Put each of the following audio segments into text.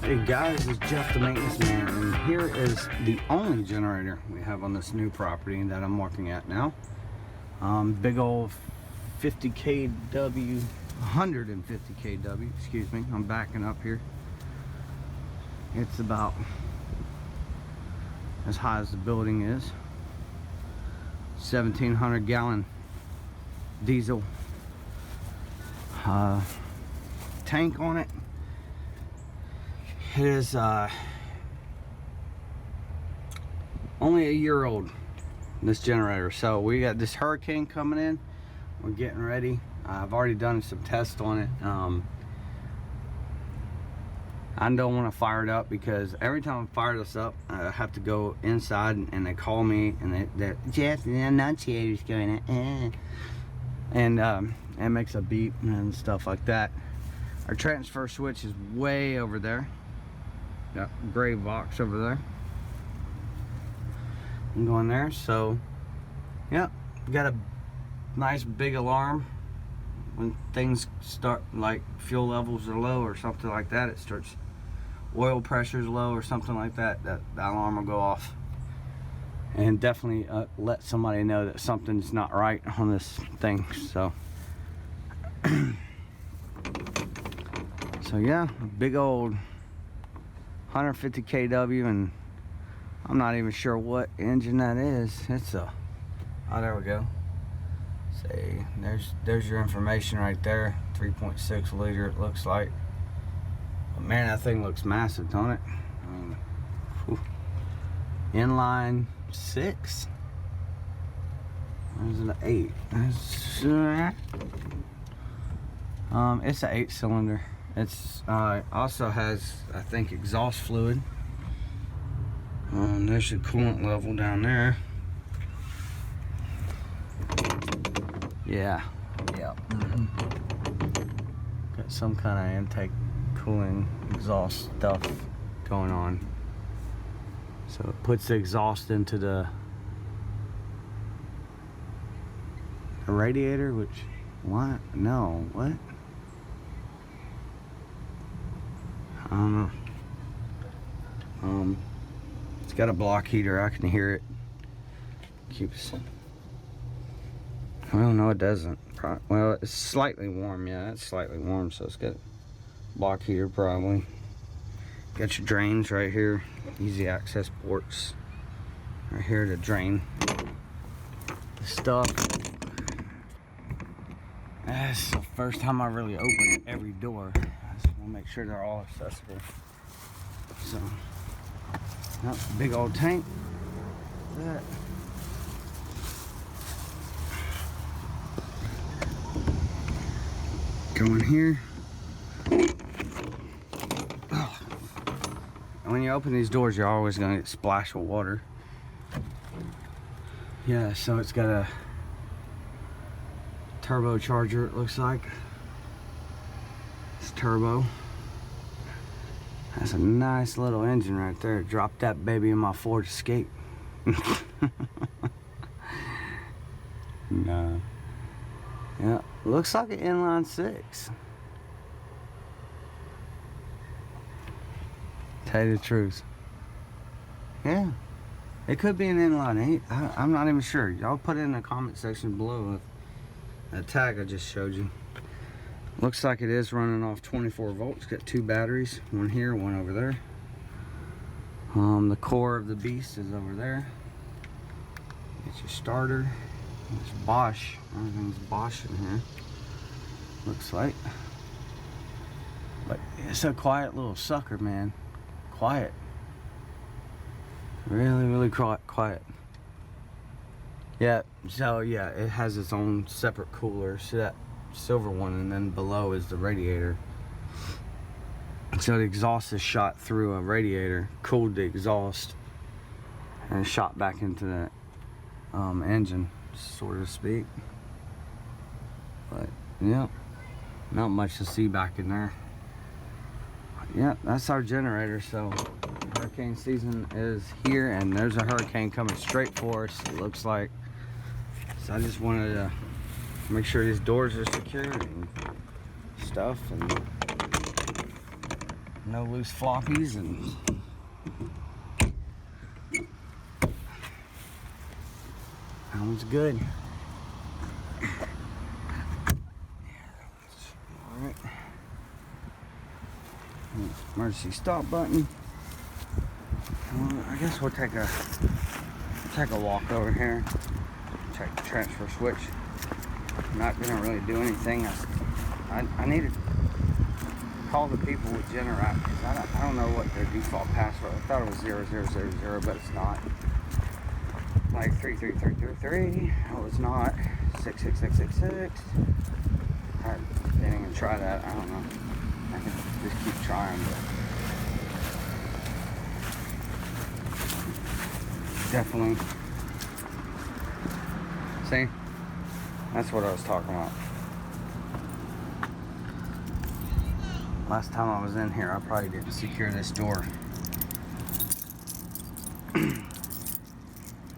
Hey guys, it's Jeff the Maintenance Man, and here is the only generator we have on this new property that I'm working at now. Big old 50 kW, 150 kW, excuse me, I'm backing up here. It's about as high as the building is. 1700 gallon diesel tank on it. It is only a year old, this generator. So we got this hurricane coming in. We're getting ready. I've already done some tests on it. I don't want to fire it up because every time I fire this up, I have to go inside and they call me and they're Jeff, the annunciator's going and it makes a beep and stuff like that. Our transfer switch is way over there. That gray box over there. I'm going there. So, yeah, got a nice big alarm when things start, like fuel levels are low or something like that. It starts, oil pressure is low or something like that. That alarm will go off, and definitely let somebody know that something's not right on this thing. So, so yeah, big old 150 kW, and I'm not even sure what engine that is. It's a, oh, there we go. Say, there's your information right there. 3.6 liter it looks like. But man, that thing looks massive, don't it? Inline 6. There's an 8. It's an 8-cylinder. It's also has, I think, exhaust fluid. There's your coolant level down there. Yeah. Got some kind of intake cooling exhaust stuff going on. So it puts the exhaust into the radiator, which, what? No, what? I don't know. It's got a block heater. I can hear it. Keeps. Well, no, it doesn't. Well, it's slightly warm. Yeah, it's slightly warm. So it's got a block heater probably. Got your drains right here. Easy access ports right here to drain the stuff. That's the first time I really opened every door. We'll make sure they're all accessible. So, yep, big old tank. That. Go in here. And when you open these doors, you're always going to get splash of water. Yeah, so it's got a turbocharger, it looks like. It's turbo. That's a nice little engine right there. Dropped that baby in my Ford Escape. No. Yeah, looks like an inline 6. Tell you the truth. Yeah, it could be an inline 8. I'm not even sure. Y'all put it in the comment section below with that tag I just showed you. Looks like it is running off 24 volts. Got 2 batteries, one here, one over there. The core of the beast is over there. Get your starter. It's Bosch. Everything's Bosch in here. Looks like. But it's a quiet little sucker, man. Quiet. Really quiet. Yeah, so yeah, it has its own separate cooler. See that silver one, and then below is the radiator. So the exhaust is shot through a radiator, cooled the exhaust, and shot back into the engine, so to speak. But yeah, not much to see back in there. Yeah, that's our generator. So hurricane season is here, and there's a hurricane coming straight for us, it looks like. So I just wanted to make sure these doors are secure and stuff, and No loose floppies, and that one's good. Alright. Emergency stop button. I guess we'll take a walk over here. Check the transfer switch. I'm not gonna really do anything. I need to call the people with Generac, because I don't know what their default password. I thought it was 0000, but it's not. Like 33333. Oh, it's not. 66666. I didn't even try that. I don't know. I can just keep trying, but definitely. See? That's what I was talking about. Last time I was in here, I probably didn't secure this door.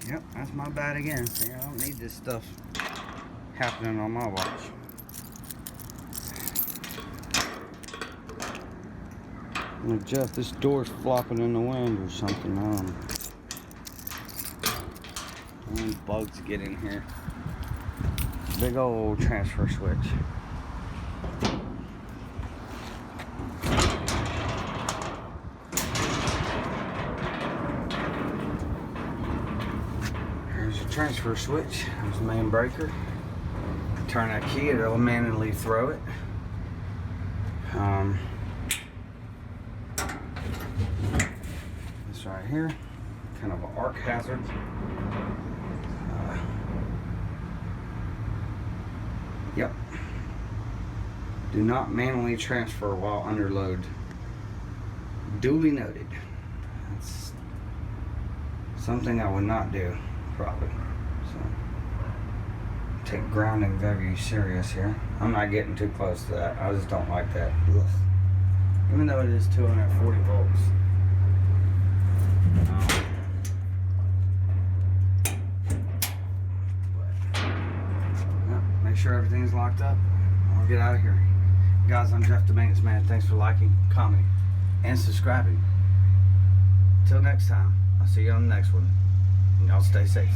Yep, that's my bad again. See, I don't need this stuff happening on my watch. Like, Jeff, this door's flopping in the wind or something. I don't know. And bugs get in here. Big old transfer switch. Here's your transfer switch. There's the main breaker. Turn that key, it'll manually throw it. This right here, kind of an arc hazard. Yep. Do not manually transfer while under load. Duly noted. That's something I would not do, probably. So, take grounding very serious here. I'm not getting too close to that. I just don't like that. Ugh. Even though it is 240 volts. Make sure everything's locked up. I'll get out of here. Guys, I'm Jeff the Maintenance Man. Thanks for liking, commenting, and subscribing. Till next time, I'll see you on the next one. And y'all stay safe.